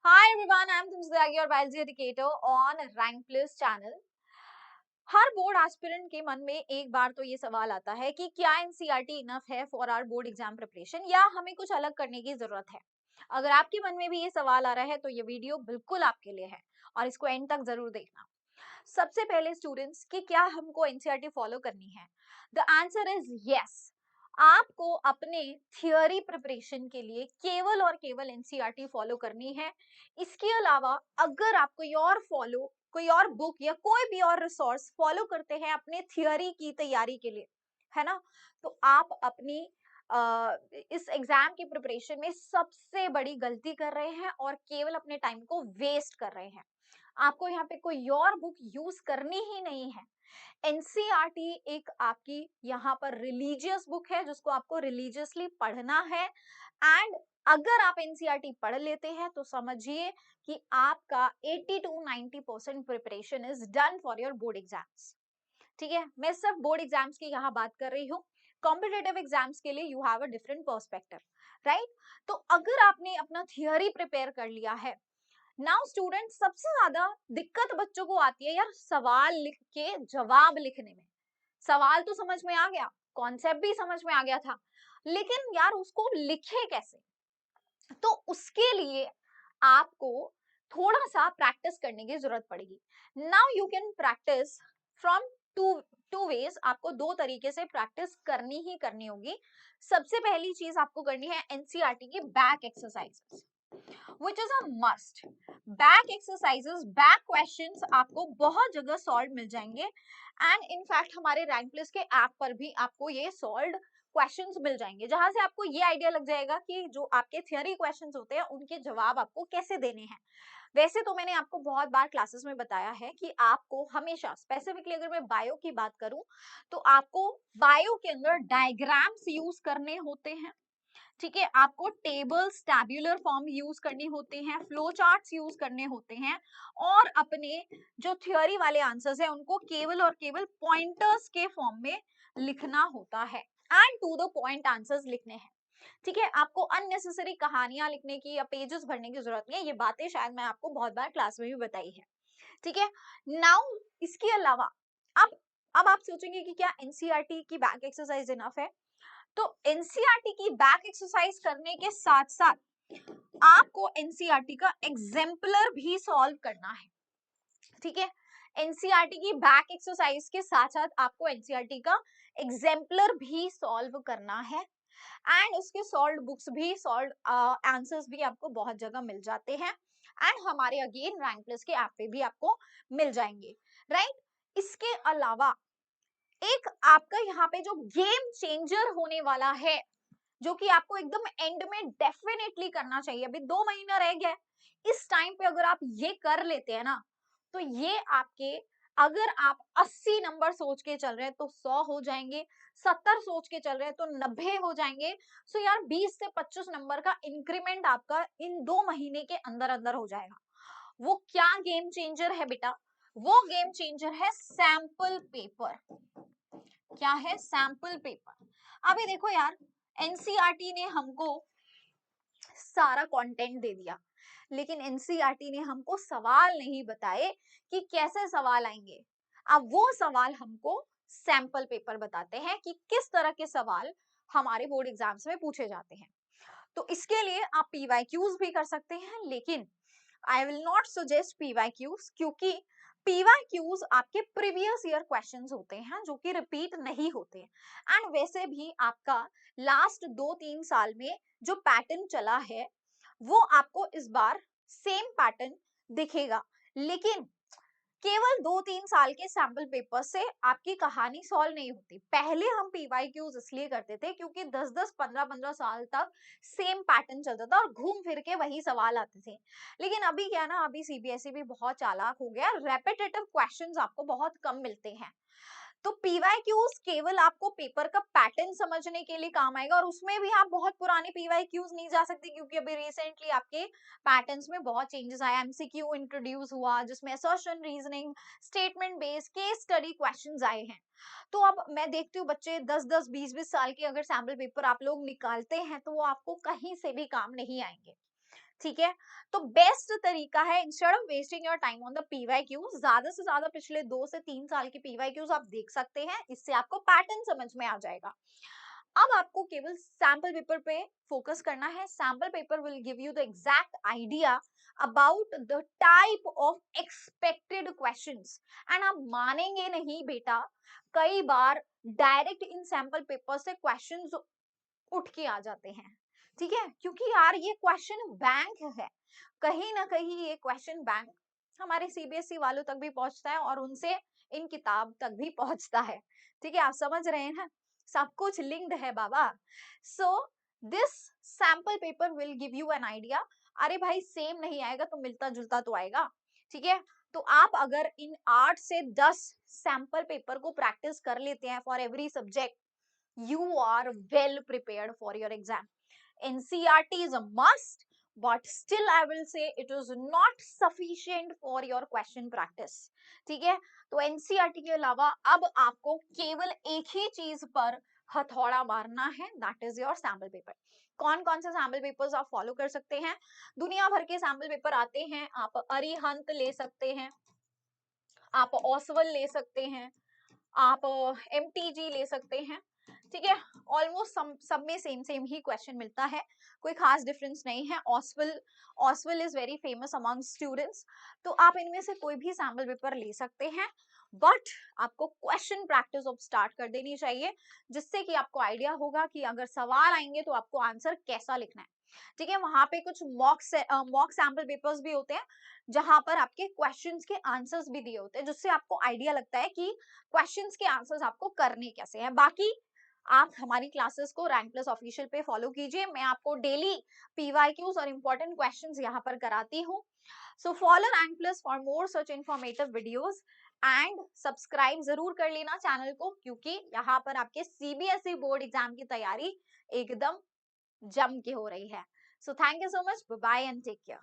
Hi everyone, I'm Tumsdagi, your biology educator on Rank Plus channel. Her board aspirant के मन में एक बार तो ये सवाल आता है कि क्या एनसीईआरटी इनफ है for our board exam preparation या हमें कुछ अलग करने की जरूरत है। अगर आपके मन में भी ये सवाल आ रहा है तो ये वीडियो बिल्कुल आपके लिए है और इसको एंड तक जरूर देखना। सबसे पहले स्टूडेंट्स कि क्या हमको एनसीईआरटी फॉलो करनी है? The answer is yes. आपको अपने थियोरी प्रिपरेशन के लिए केवल और केवल एनसीईआरटी फॉलो करनी है। इसके अलावा अगर आप कोई और बुक या कोई भी और रिसोर्स फॉलो करते हैं अपने थियोरी की तैयारी के लिए, है ना, तो आप अपनी इस एग्जाम की प्रिपरेशन में सबसे बड़ी गलती कर रहे हैं और केवल अपने टाइम को वेस्ट कर रहे हैं। आपको यहाँ पे कोई और बुक यूज करनी ही नहीं है। एनसीईआरटी एक आपकी यहाँ पर रिलीजियस बुक है जिसको आपको रिलीजियसली पढ़ना है। एंड अगर आप एनसीईआरटी पढ़ लेते हैं तो समझिए कि आपका 80 to 90% preparation is done for your board exams. ठीक है, मैं सिर्फ बोर्ड एग्जाम्स की यहाँ बात कर रही हूँ। कॉम्पिटेटिव एग्जाम्स के लिए you have a different perspective, right? तो अगर आपने अपना थियोरी प्रिपेयर कर लिया है, नाउ स्टूडेंट सबसे ज्यादा दिक्कत बच्चों को आती है यार सवाल लिख के जवाब लिखने में। सवाल तो समझ में आ गया, कॉन्सेप्ट भी समझ में आ गया था, लेकिन यार उसको लिखे कैसे? तो उसके लिए आपको थोड़ा सा प्रैक्टिस करने की जरूरत पड़ेगी। Now you can practise from two two ways. आपको दो तरीके से प्रैक्टिस करनी ही करनी होगी। सबसे पहली चीज आपको करनी है एनसीईआरटी की back exercises, which is a must. Back exercises, back questions आपको बहुत जगह सॉल्व मिल जाएंगे एंड इनफैक्ट हमारे रैंक प्लस के ऐप पर भी आपको ये सॉल्व क्वेश्चंस मिल जाएंगे, जहां से आपको ये आइडिया लग जाएगा कि जो आपके थियरी क्वेश्चंस होते हैं उनके जवाब आपको कैसे देने हैं। वैसे तो मैंने आपको बहुत बार क्लासेस में बताया है कि आपको हमेशा, स्पेसिफिकली अगर मैं बायो की बात करूं, तो आपको बायो के अंदर डायग्राम्स यूज करने होते हैं। ठीक है, आपको टेबल्स, टैब्यूलर फॉर्म यूज करने होते हैं, फ्लो चार्ट्स यूज करने होते हैं और अपने जो थ्योरी वाले आंसर्स हैं उनको केवल और केवल पॉइंटर्स के फॉर्म में लिखना होता है and to the point answers लिखने हैं। ठीक है, आपको अननेसेसरी कहानियां लिखने की या पेजेस भरने की जरूरत नहीं है। ये बातें शायद मैं आपको बहुत बार क्लास में भी बताई है। ठीक है, नाउ इसके अलावा अब आप सोचेंगे कि क्या एनसीईआरटी की बैक एक्सरसाइज इनफ है? तो एनसीईआरटी की बैक एक्सरसाइज करने के साथ साथ आपको एनसीईआरटी का एग्जाम्पलर भी सॉल्व करना है। ठीक है, एनसीईआरटी की बैक एक्सरसाइज के साथ साथ आपको एनसीईआरटी का एग्जाम्पलर भी सॉल्व करना है एंड उसके सॉल्व बुक्स भी, सॉल्व आंसर्स भी आपको बहुत जगह मिल जाते हैं एंड हमारे अगेन रैंक प्लस के ऐप पे भी आपको मिल जाएंगे, राइट? इसके अलावा एक आपका यहाँ पे जो गेम चेंजर होने वाला है, जो कि आपको एकदम एंड में डेफिनेटली करना चाहिए, अभी 2 महीना रह गया है, इस टाइम पे अगर आप ये कर लेते हैं ना, तो ये आपके, अगर आप 80 नंबर सोच के चल रहे हैं तो 100 हो जाएंगे, 70 सोच के चल रहे हैं तो 90 हो जाएंगे। सो यार 20 से 25 नंबर का इंक्रीमेंट आपका इन 2 महीने के अंदर अंदर हो जाएगा। वो क्या गेम चेंजर है बेटा? वो गेम चेंजर है सैंपल पेपर। क्या है? Sample paper. अभी देखो यार, एनसीईआरटी ने हमको सारा कंटेंट दे दिया, लेकिन एनसीईआरटी ने हमको सवाल नहीं बताए कि कैसे सवाल आएंगे। अब वो सवाल हमको सैंपल पेपर बताते हैं कि किस तरह के सवाल हमारे बोर्ड एग्जाम्स में पूछे जाते हैं। तो इसके लिए आप पीवाईक्यूज भी कर सकते हैं, लेकिन I will not suggest PYQs, क्योंकि पीवाईक्यूज आपके प्रीवियस ईयर क्वेश्चंस होते हैं जो कि रिपीट नहीं होते एंड वैसे भी आपका लास्ट 2-3 साल में जो पैटर्न चला है वो आपको इस बार सेम पैटर्न दिखेगा। लेकिन केवल 2-3 साल के सैंपल पेपर से आपकी कहानी सॉल्व नहीं होती। पहले हम पीवाईक्यूज इसलिए करते थे क्योंकि 10-10, 15-15 साल तक सेम पैटर्न चलता था और घूम फिर के वही सवाल आते थे। लेकिन अभी क्या ना, अभी सीबीएसई भी बहुत चालाक हो गया, रेपिटेटिव क्वेश्चंस आपको बहुत कम मिलते हैं। तो पीवाईक्यूज केवल आपको पेपर का पैटर्न समझने के लिए काम आएगा और उसमें भी आप बहुत पुराने पीवाईक्यूज नहीं जा सकते, क्योंकि अभी रिसेंटली आपके पैटर्न्स में बहुत चेंजेस आया, एमसीक्यू इंट्रोड्यूस हुआ जिसमें assertion, reasoning, statement based, case study questions आए हैं। तो अब मैं देखती हूँ बच्चे 10-10, 20-20 साल के अगर सैंपल पेपर आप लोग निकालते हैं तो वो आपको कहीं से भी काम नहीं आएंगे। ठीक है, तो बेस्ट तरीका है, instead of wasting your time on the PYQ, ज्यादा से ज्यादा पिछले 2 से 3 साल के पीवाईक्यूज आप देख सकते हैं, इससे आपको पैटर्न समझ में आ जाएगा। अब आपको केवल सैंपल पेपर पे फोकस करना है। Sample paper will give you the exact idea about the type of expected questions, and आप मानेंगे नहीं बेटा, कई बार डायरेक्ट इन सैंपल पेपर से क्वेश्चंस उठ के आ जाते हैं, ठीक है, क्योंकि यार ये क्वेश्चन बैंक है, कहीं ना कहीं ये क्वेश्चन बैंक हमारे सीबीएसई वालों तक भी पहुंचता है और उनसे इन किताब तक भी पहुंचता है, ठीक है, आप समझ रहे हैं ना, सब कुछ लिंक्ड है बाबा। So this sample paper will give you an idea. अरे भाई सेम नहीं आएगा तो मिलता जुलता तो आएगा, ठीक है, तो आप अगर इन 8 से 10 सैंपल पेपर को प्रैक्टिस कर लेते हैं for every subject, you are well prepared for your exam. NCERT is a must, but still I will say it is not sufficient for your question practice. ठीक है, तो NCERT के अलावा अब आपको केवल एक ही चीज पर हथौड़ा मारना है, that is your sample paper. कौन कौन से सैम्पल पेपर्स आप फॉलो कर सकते हैं? दुनिया भर के सैम्पल पेपर आते हैं, आप अरिहंत ले सकते हैं, आप ओसवाल ले सकते हैं, आप MTG ले सकते हैं, ठीक है, ऑलमोस्ट सब में सेम सेम ही क्वेश्चन मिलता है, कोई खास डिफरेंस नहीं है। Oswaal is very famous among students, तो आप इनमें से कोई भी सैम्पल पेपर ले सकते हैं, बट आपको क्वेश्चन प्रैक्टिस अब स्टार्ट कर देनी चाहिए, जिससे कि आपको आइडिया होगा कि अगर सवाल आएंगे तो आपको आंसर कैसा लिखना है, ठीक है। वहां पे कुछ मॉक सैम्पल पेपर्स भी होते हैं, जहां पर आपके क्वेश्चंस के आंसर्स भी दिए होते हैं, जिससे आपको आइडिया लगता है कि क्वेश्चंस के आंसर्स आपको करने कैसे हैं। बाकी आप हमारी क्लासेस को रैंक प्लस ऑफिशियल पे फॉलो कीजिए, मैं आपको डेली पीवाईक्यूज और इंपॉर्टेंट क्वेश्चंस यहाँ पर कराती हूँ। So follow rank plus for more such informative videos, and subscribe जरूर कर लेना चैनल को, क्योंकि यहाँ पर आपके सीबीएसई बोर्ड एग्जाम की तैयारी एकदम जम के हो रही है। So thank you so much, bye and take care.